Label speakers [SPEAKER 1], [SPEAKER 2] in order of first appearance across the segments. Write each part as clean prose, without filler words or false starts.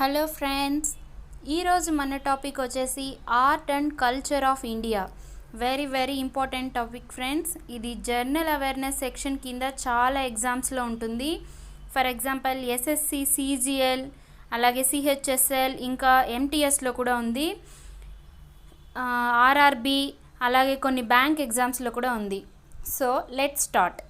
[SPEAKER 1] Hello friends, ఈరోజు మన topic వచ్చేసి art and culture of India. Very important topic friends. ఇది జర్నల్ అవేర్నెస్ సెక్షన్ కింద చాలా ఎగ్జామ్స్లో ఉంటుంది. ఫర్ ఎగ్జాంపుల్ ఎస్ఎస్సి, సిజిఎల్, అలాగే సిహెచ్ఎస్ఎల్, ఇంకా ఎంటీఎస్లో కూడా ఉంది. ఆర్ఆర్బి, అలాగే కొన్ని బ్యాంక్ ఎగ్జామ్స్లో కూడా ఉంది. So let's start.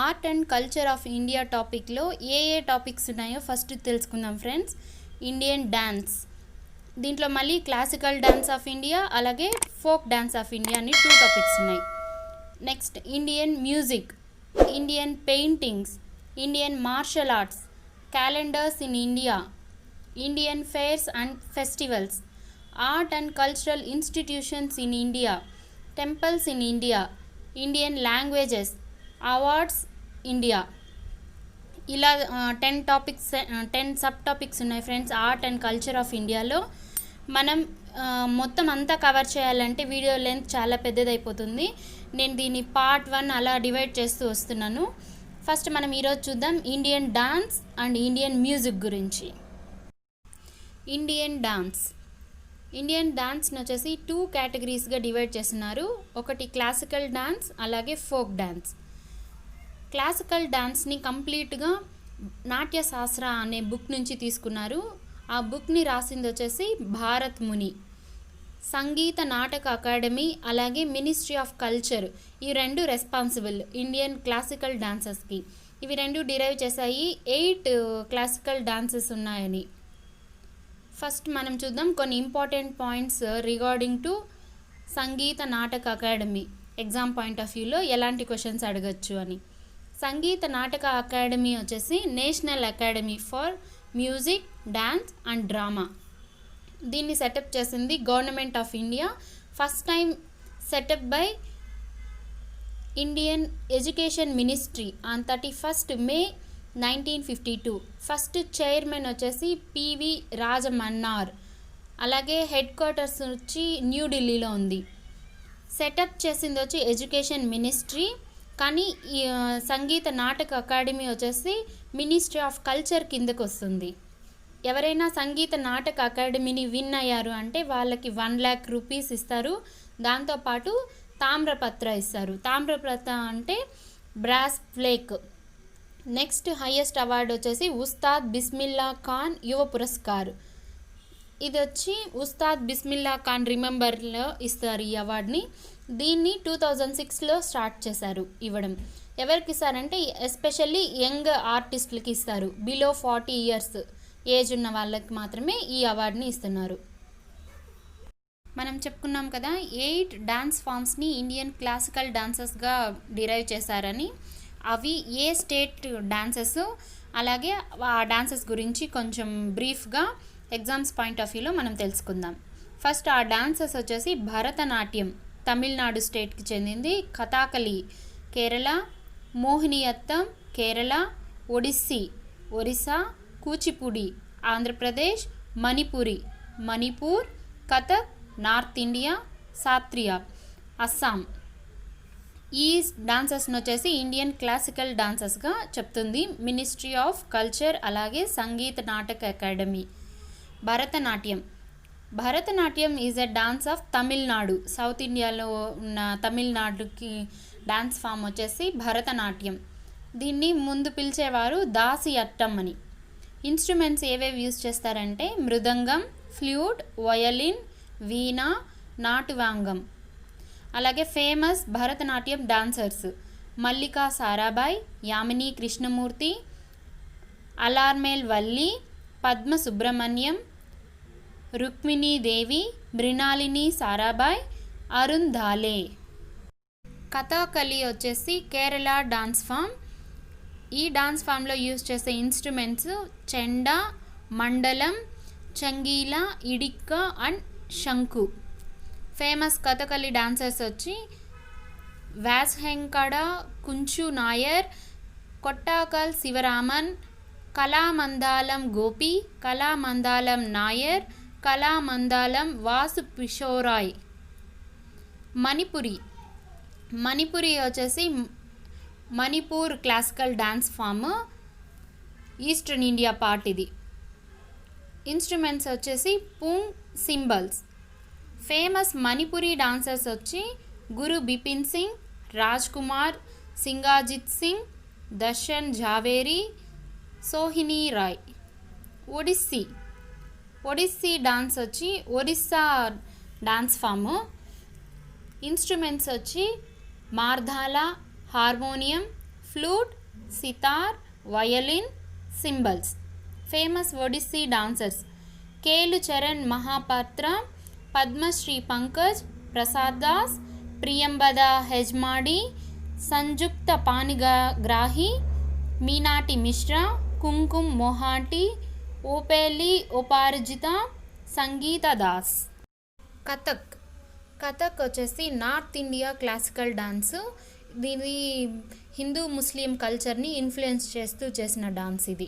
[SPEAKER 1] Art and culture of India టాపిక్లో ఏ టాపిక్స్ ఉన్నాయో ఫస్ట్ తెలుసుకుందాం ఫ్రెండ్స్. ఇండియన్ డ్యాన్స్, దీంట్లో మళ్ళీ క్లాసికల్ డ్యాన్స్ ఆఫ్ ఇండియా అలాగే ఫోక్ డ్యాన్స్ ఆఫ్ ఇండియా అని 2 టాపిక్స్ ఉన్నాయి. Next Indian music, Indian paintings, Indian martial arts, calendars in India, Indian fairs and festivals, art and cultural institutions in India, temples in India, Indian languages, awards India. ఇలా 10 sub topics ఉన్నాయి friends art and culture of ఇండియాలో. మనం మొత్తం అంతా cover చేయాలంటే video length చాలా పెద్దదైపోతుంది. నేను దీన్ని పార్ట్ 1 అలా డివైడ్ చేస్తూ వస్తున్నాను. ఫస్ట్ మనం ఈరోజు చూద్దాం Indian dance and Indian music గురించి. ఇండియన్ డాన్స్ని వచ్చేసి 2 కేటగిరీస్గా డివైడ్ చేస్తున్నారు. ఒకటి క్లాసికల్ డాన్స్ అలాగే ఫోక్ డాన్స్. క్లాసికల్ డాన్స్ని కంప్లీట్గా నాట్య శాస్త్ర అనే బుక్ నుంచి తీసుకున్నారు. ఆ బుక్ని రాసింది వచ్చేసి భారత్ ముని. సంగీత నాటక అకాడమీ అలాగే మినిస్ట్రీ ఆఫ్ కల్చర్ ఈ 2 రెస్పాన్సిబుల్ ఇండియన్ క్లాసికల్ డాన్సెస్కి. ఇవి 2 డిరైవ్ చేశాయి 8 క్లాసికల్ డాన్సెస్ ఉన్నాయని. ఫస్ట్ మనం చూద్దాం కొన్ని important points regarding to Sangeet Natak academy. Exam point of వ్యూలో ఎలాంటి క్వశ్చన్స్ అడగచ్చు అని. సంగీత నాటక అకాడమీ వచ్చేసి national academy for music, dance and drama. దీన్ని సెటప్ చేసింది government of India. First time setup by Indian education ministry on 31st May 1952. First chairman వచ్చేసి PV Rajamannar. అలాగే head quarters వచ్చి న్యూఢిల్లీలో ఉంది. సెటప్ చేసింది వచ్చి ఎడ్యుకేషన్ మినిస్ట్రీ, కానీ ఈ సంగీత నాటక అకాడమీ వచ్చేసి మినిస్ట్రీ ఆఫ్ కల్చర్ కిందకు వస్తుంది. ఎవరైనా సంగీత నాటక అకాడమీని విన్ అయ్యారు అంటే వాళ్ళకి 1 lakh రూపీస్ ఇస్తారు. దాంతోపాటు తామ్రపత్ర ఇస్తారు. తామ్రపత్ర అంటే brass plaque. Next highest award వచ్చేసి ఉస్తాద్ బిస్మిల్లా ఖాన్ యువ పురస్కార్. ఇది వచ్చి ఉస్తాద్ బిస్మిల్లా ఖాన్ రిమెంబర్లో ఇస్తారు ఈ అవార్డుని. దీన్ని 2006లో స్టార్ట్ చేశారు ఇవ్వడం. ఎవరికి ఇస్తారంటే ఎస్పెషల్లీ యంగ్ ఆర్టిస్టులకి ఇస్తారు. బిలో 40 years ఏజ్ ఉన్న వాళ్ళకి మాత్రమే ఈ అవార్డుని ఇస్తున్నారు. మనం చెప్పుకున్నాం కదా 8 డాన్స్ ఫామ్స్ని ఇండియన్ క్లాసికల్ డాన్సెస్గా డిరైవ్ చేశారని. అవి ఏ స్టేట్ డాన్సెస్, అలాగే ఆ డాన్సెస్ గురించి కొంచెం బ్రీఫ్గా ఎగ్జామ్స్ పాయింట్ ఆఫ్ వ్యూలో మనం తెలుసుకుందాం. ఫస్ట్ ఆ డాన్సెస్ వచ్చేసి భరతనాట్యం తమిళనాడు స్టేట్కి చెందింది, కథాకళి కేరళ, మోహినియట్టం కేరళ, ఒడిస్సీ ఒరిస్సా, కూచిపూడి ఆంధ్రప్రదేశ్, మణిపూర్, కథక్ నార్త్ ఇండియా, సాత్రియా అస్సాం. ఈ డాన్సెస్ని వచ్చేసి ఇండియన్ క్లాసికల్ డాన్సెస్గా చెప్తుంది మినిస్ట్రీ ఆఫ్ కల్చర్ అలాగే Sangeet Natak academy. Bharatanatyam is a dance of Tamil Nadu. South ఇండియాలో ఉన్న తమిళనాడుకి డాన్స్ ఫామ్ వచ్చేసి భరతనాట్యం. దీన్ని ముందు పిలిచేవారు దాసి అట్టం అని. ఇన్స్ట్రుమెంట్స్ ఏవేవి యూజ్ చేస్తారంటే మృదంగం, ఫ్లూట్, వయలిన్, వీణా, నాటువాంగం. అలాగే ఫేమస్ భరతనాట్యం డాన్సర్స్ మల్లికా సారాభాయ్, యామిని కృష్ణమూర్తి, అలార్మేల్ వల్లి, పద్మ సుబ్రహ్మణ్యం, రుక్మిణీ దేవి, మృణాలిని సారాభాయ్, అరుణ్ ధాలే. కథాకళి వచ్చేసి కేరళ డాన్స్ ఫామ్. ఈ డాన్స్ ఫామ్లో యూజ్ చేసే ఇన్స్ట్రుమెంట్స్ చెండా, మండలం, చంగీల, ఇడిక్క అండ్ శంకు. ఫేమస్ కథకళి డాన్సర్స్ వచ్చి వ్యాస్హెంకడ కుంచు నాయర్, కొట్టాకల్ శివరామన్, కళామందాలం గోపి, కళామందాలం నాయర్, కళామందాలం వాసు కిషోరాయ్. మణిపురి వచ్చేసి Manipur classical dance form, eastern India part ఇది. ఇన్స్ట్రుమెంట్స్ వచ్చేసి pung cymbals. Famous Manipuri dancers వచ్చి గురు బిపిన్ సింగ్, రాజ్ కుమార్, సింగాజిత్ సింగ్, దర్శన్ జావేరి, సోహిని రాయ్. ఒడిస్సీ డాన్స్ వచ్చి ఒరిస్సా డాన్స్ ఫాము. ఇన్స్ట్రుమెంట్స్ వచ్చి mardala, harmonium, flute, sitar, violin, cymbals. Famous Odissi dancers Kelu Charan Mahapatra, Padmashri Pankaj, Prasad Das, Priyambada Hejmadi, Sanyukta Panigrahi, Minati Mishra, Kumkum Mohanty, ఓపేలి ఉపార్జిత, సంగీత దాస్. కథక్ వచ్చేసి నార్త్ ఇండియా క్లాసికల్ డాన్స్. దీని హిందూ ముస్లిం కల్చర్ని ఇన్ఫ్లుయెన్స్ చేస్తూ చేసిన డాన్స్ ఇది.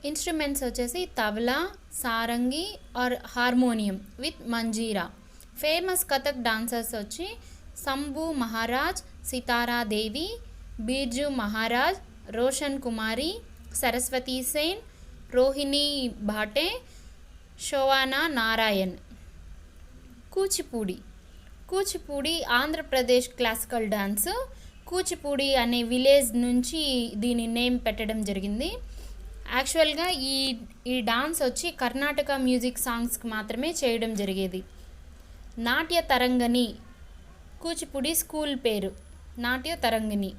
[SPEAKER 1] ఇన్స్ట్రుమెంట్స్ వచ్చేసి tabla, Sarangi are harmonium with Manjira. Famous Kathak dancers వచ్చి శంభు మహారాజ్, సితారా దేవి, బిర్జు మహారాజ్, రోషన్ కుమారి, సరస్వతి సేన్, రోహిణి భాటే, శోవానా నారాయణ్. Kuchipudi Andhra Pradesh classical dance. కూచిపూడి అనే విలేజ్ నుంచి దీని నేమ్ పెట్టడం జరిగింది. యాక్చువల్గా ఈ డాన్స్ వచ్చి కర్ణాటక మ్యూజిక్ సాంగ్స్కి మాత్రమే చేయడం జరిగేది. నాట్య తరంగిణి కూచిపూడి స్కూల్ పేరు నాట్య తరంగిణి.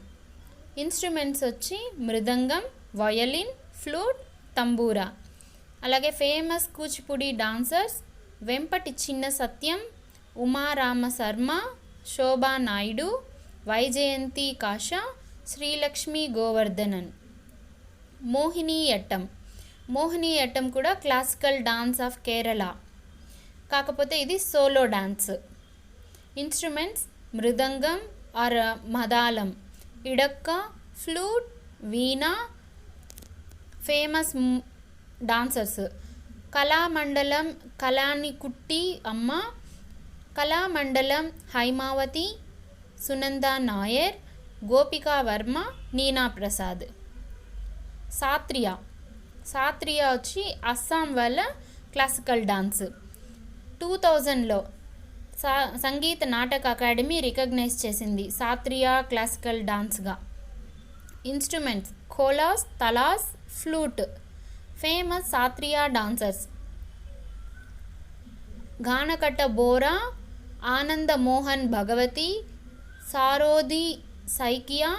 [SPEAKER 1] ఇన్స్ట్రుమెంట్స్ వచ్చి మృదంగం, వయలిన్, ఫ్లూట్, తంబూరా. అలాగే ఫేమస్ కూచిపూడి డాన్సర్స్ వెంపటి చిన్న సత్యం, ఉమారామ శర్మ, శోభా నాయుడు, వైజయంతి కాషా, శ్రీలక్ష్మి గోవర్ధనన్. మోహినియట్టం కూడా క్లాసికల్ డాన్స్ ఆఫ్ కేరళ, కాకపోతే ఇది solo dance. Instruments mridangam or maddalam, edakka, flute, veena. Famous dancers Kalamandalam Kalyanikutty Amma, Kalamandalam Haimavathi, Sunanda Nair, గోపికా వర్మ, నీనా ప్రసాద్. సాత్రియా వచ్చి అస్సాం వాళ్ళ classical dance. 2000లో Sangeet Natak academy recognise చేసింది సాత్రియా క్లాసికల్ డాన్స్గా. ఇన్స్ట్రుమెంట్స్ ఖోలాస్, తలాస్, flute. Famous Sattriya dancers Ghanakanta Bora, Ananda Mohan Bhagawati, Sarodi Saikia,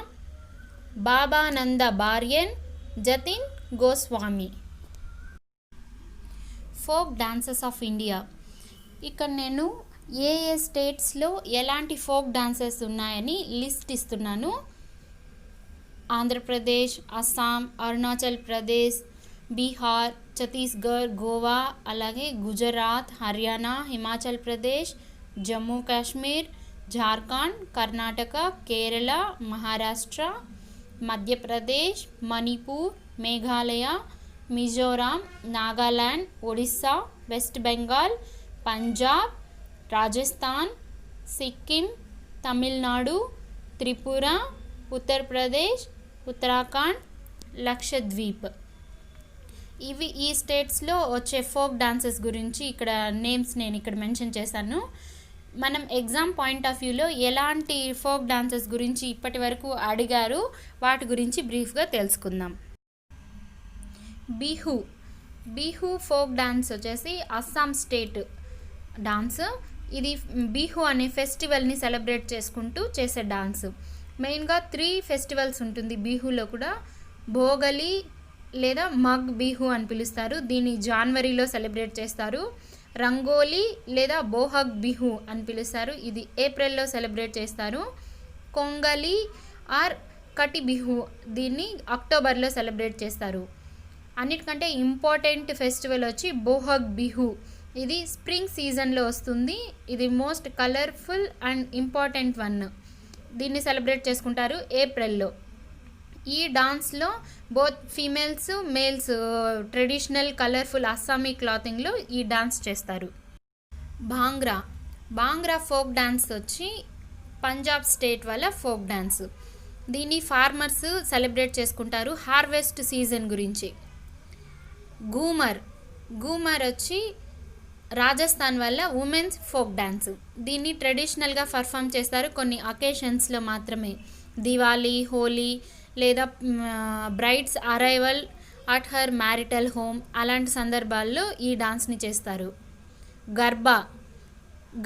[SPEAKER 1] Bhabananda Barbayan, Jatin Goswami. Folk dances of India. ఇక్కడ నేను ఏ స్టేట్స్లో ఎలాంటి ఫోక్ డాన్సెస్ ఉన్నాయని లిస్ట్ ఇస్తున్నాను. ఆంధ్రప్రదేశ్, అస్సాం, అరుణాచల్ ప్రదేశ్, బీహార్, ఛత్తీస్గఢ్, గోవా, అలాగే గుజరాత్, హర్యానా, హిమాచల్ ప్రదేశ్, జమ్మూ కాశ్మీర్, జార్ఖండ్, కర్ణాటక, కేరళ, మహారాష్ట్ర, మధ్యప్రదేశ్, మణిపూర్, మేఘాలయ, మిజోరాం, నాగాలాండ్, ఒడిస్సా, వెస్ట్ బెంగాల్, పంజాబ్, రాజస్థాన్, సిక్కిం, తమిళనాడు, త్రిపుర, ఉత్తరప్రదేశ్, ఉత్తరాఖండ్, లక్షద్వీప్. ఈ స్టేట్స్లో వచ్చే ఫోక్ డాన్సెస్ గురించి ఇక్కడ నేమ్స్ నేను ఇక్కడ మెన్షన్ చేశాను. మనం ఎగ్జామ్ పాయింట్ ఆఫ్ వ్యూలో ఎలాంటి ఫోక్ డాన్సెస్ గురించి ఇప్పటి వరకు అడిగారు వాటి గురించి బ్రీఫ్గా తెలుసుకుందాం. బిహు ఫోక్ డాన్స్ వచ్చేసి అస్సాం స్టేట్ డాన్స్. ఇది బిహు అనే ఫెస్టివల్ని సెలబ్రేట్ చేసుకుంటూ చేసే డాన్స్. మెయిన్గా 3 ఫెస్టివల్స్ ఉంటుంది బిహులో కూడా. భోగలి లేదా మగ్ బిహు అని పిలుస్తారు, దీన్ని జనవరిలో సెలబ్రేట్ చేస్తారు. రంగోలీ లేదా బోహగ్ బిహు అని పిలుస్తారు, ఇది ఏప్రిల్లో సెలబ్రేట్ చేస్తారు. కొంగలి ఆర్ కటి బిహు, దీన్ని అక్టోబర్లో సెలబ్రేట్ చేస్తారు. అన్నిటికంటే ఇంపార్టెంట్ ఫెస్టివల్ వచ్చి బోహగ్ బిహు, ఇది స్ప్రింగ్ సీజన్లో వస్తుంది. ఇది most colourful and important one. దీన్ని సెలబ్రేట్ చేసుకుంటారు ఏప్రిల్లో. ఈ డాన్స్లో both females males traditional colourful Assamese క్లాతింగ్లో ఈ డాన్స్ చేస్తారు. భాంగ్రా ఫోక్ డాన్స్ వచ్చి పంజాబ్ స్టేట్ వాళ్ళ ఫోక్ డాన్స్. దీన్ని ఫార్మర్స్ సెలబ్రేట్ చేసుకుంటారు హార్వెస్ట్ సీజన్ గురించి. ఘూమర్ ఘూమర్ వచ్చి రాజస్థాన్ వల్ల ఉమెన్స్ ఫోక్ డ్యాన్స్. దీన్ని ట్రెడిషనల్గా పర్ఫామ్ చేస్తారు కొన్ని అకేషన్స్లో మాత్రమే. దివాళీ, హోలీ లేదా brides arrival at her marital home అలాంటి సందర్భాల్లో ఈ డాన్స్ని చేస్తారు. గర్బా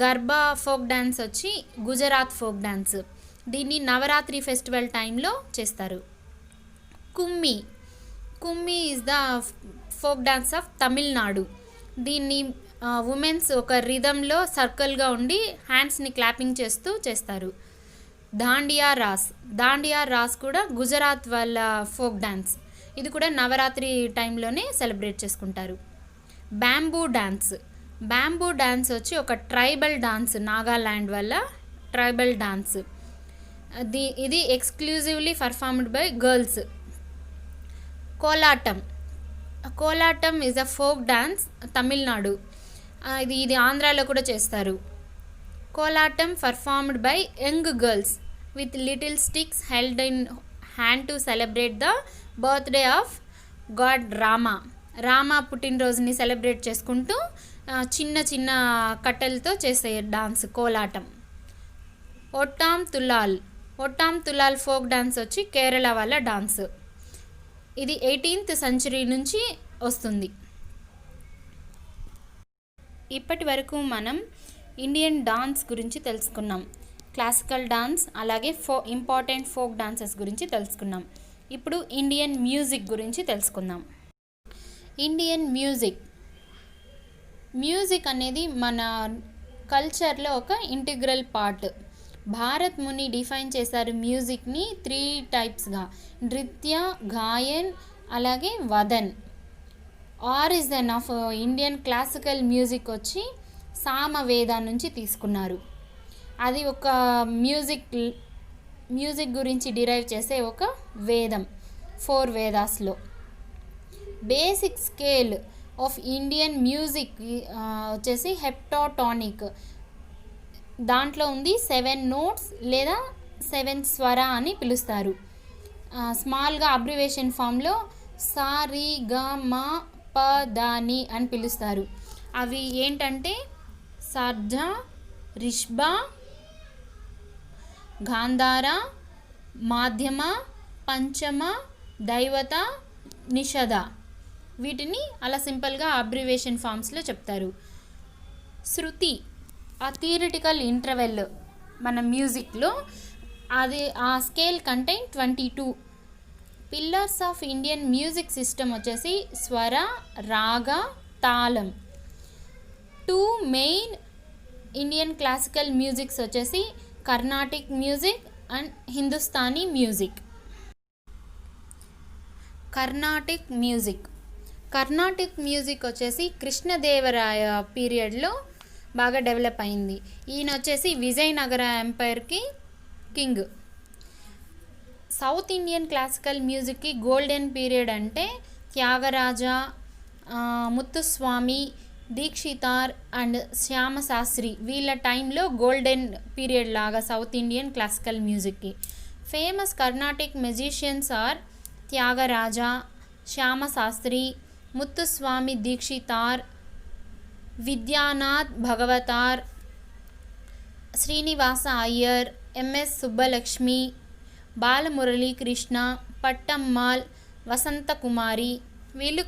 [SPEAKER 1] గర్బా ఫోక్ డ్యాన్స్ వచ్చి గుజరాత్ ఫోక్ డ్యాన్స్. దీన్ని నవరాత్రి ఫెస్టివల్ టైంలో చేస్తారు. కుమ్మి కుమ్మి is the folk dance of Tamil Nadu. దీన్ని ఉమెన్స్ ఒక రిథంలో సర్కిల్గా ఉండి హ్యాండ్స్ని క్లాపింగ్ చేస్తూ చేస్తారు. దాండియా రాస్ కూడా గుజరాత్ వాళ్ళ ఫోక్ డాన్స్. ఇది కూడా నవరాత్రి టైంలోనే సెలబ్రేట్ చేసుకుంటారు. బ్యాంబూ డాన్స్ వచ్చి ఒక ట్రైబల్ డాన్స్, నాగాల్యాండ్ వల్ల ట్రైబల్ డాన్స్. ఇది exclusively performed by girls. Kolatam is a folk dance Tamil Nadu. ఇది ఆంధ్రాలో కూడా చేస్తారు. కోలాటం performed by young girls with little sticks held in hand to celebrate the birthday of God Rama పుట్టినరోజుని celebrate చేసుకుంటూ చిన్న చిన్న కట్టెలతో చేసే డాన్స్ కోలాటం. ఒట్టాం తులాల్ ఫోక్ డాన్స్ వచ్చి కేరళ వాళ్ళ డాన్స్. ఇది 18th century నుంచి వస్తుంది. ఇప్పటి వరకు మనం ఇండియన్ డాన్స్ గురించి తెలుసుకున్నాం. క్లాసికల్ డాన్స్ అలాగే ఇంపార్టెంట్ ఫోక్ డాన్సెస్ గురించి తెలుసుకున్నాం. ఇప్పుడు ఇండియన్ మ్యూజిక్ గురించి తెలుసుకుందాం. ఇండియన్ మ్యూజిక్ అనేది మన కల్చర్లో ఒక ఇంటిగ్రల్ పార్ట్. భారత్ ముని డిఫైన్ చేశారు మ్యూజిక్ని 3 typesగా: నృత్య, గాయన్ అలాగే Vadan. Origin of Indian classical music వచ్చి సామవేద నుంచి తీసుకున్నారు. అది ఒక మ్యూజిక్ గురించి డిరైవ్ చేసే ఒక వేదం, 4 వేదాస్లో. Basic scale of Indian music వచ్చేసి హెప్టాటోనిక్. దాంట్లో ఉంది 7 notes లేదా 7 స్వర అని పిలుస్తారు. స్మాల్గా అబ్రివేషన్ ఫామ్లో సా రి గ మ ప ద ని అని పిలుస్తారు. అవి ఏంటంటే సార్జ, రిష్భ, గాంధార, మాధ్యమ, పంచమ, దైవత, నిషద. వీటిని అలా సింపుల్గా అబ్రివేషన్ ఫామ్స్లో చెప్తారు. శృతి ఆ థియరిటికల్ ఇంటర్వెల్ మన మ్యూజిక్లో, అది ఆ scale contain 22. Pillars of Indian music system వచ్చేసి స్వర, రాగ, తాళం. 2 మెయిన్ ఇండియన్ క్లాసికల్ మ్యూజిక్స్ వచ్చేసి Carnatic music and Hindustani music. Carnatic music వచ్చేసి కృష్ణదేవరాయ పీరియడ్లో బాగా డెవలప్ అయింది. ఈయన వచ్చేసి విజయనగర ఎంపైర్కి కింగ్. సౌత్ ఇండియన్ క్లాసికల్ మ్యూజిక్కి గోల్డెన్ పీరియడ్ అంటే త్యాగరాజ, ముత్తుస్వామి, దీక్షితార్ అండ్ శ్యామశాస్త్రి. వీళ్ళ టైంలో గోల్డెన్ పీరియడ్ లాగా సౌత్ ఇండియన్ క్లాసికల్ మ్యూజిక్కి. Famous Carnatic musicians are Tyagaraja, Shyama Shastri, Muthuswami Dikshitar, Vidyanath Bhagavatar, Srinivasa Iyer, MS Subbulakshmi, Balamuralikrishna, Pattammal, Vasanthakumari. వీళ్ళు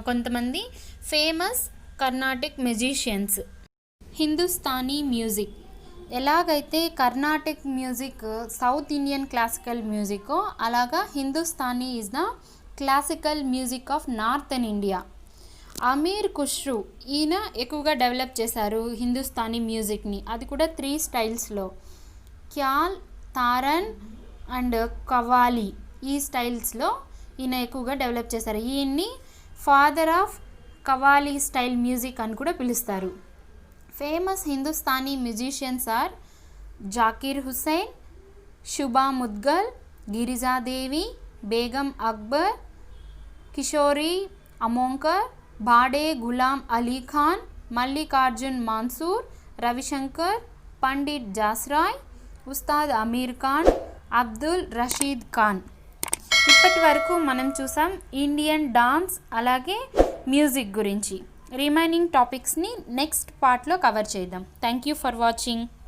[SPEAKER 1] కొంతమంది famous Carnatic musicians. Hindustani music ఎలాగైతే Carnatic music south Indian classical music, అలాగా Hindustani is the classical music of northern India. Amir Khusrau ఈయన ఎక్కువగా డెవలప్ చేశారు హిందుస్థానీ మ్యూజిక్ని. అది కూడా 3 స్టైల్స్లో: ఖ్యాల్, తారన్ అండ్ కవ్వాలి. ఈ స్టైల్స్లో ఈయన ఎక్కువగా డెవలప్ చేశారు. ఈయన్ని father of qawwali style music అని కూడా పిలుస్తారు. Famous Hindustani musicians are Zakir Hussain, Shubha Mudgal, Girija Devi, Begum Akbar, Kishori Amonkar, Bade Ghulam Ali Khan, Mallikarjun Mansur, Ravi Shankar, Pandit Jasraj, Ustad Amir Khan, Abdul Rashid Khan. ఇప్పటి వరకు మనం చూసాం ఇండియన్ డాన్స్ అలాగే మ్యూజిక్ గురించి. రిమైనింగ్ టాపిక్స్ని నెక్స్ట్ పార్ట్లో కవర్ చేద్దాం. Thank you for watching.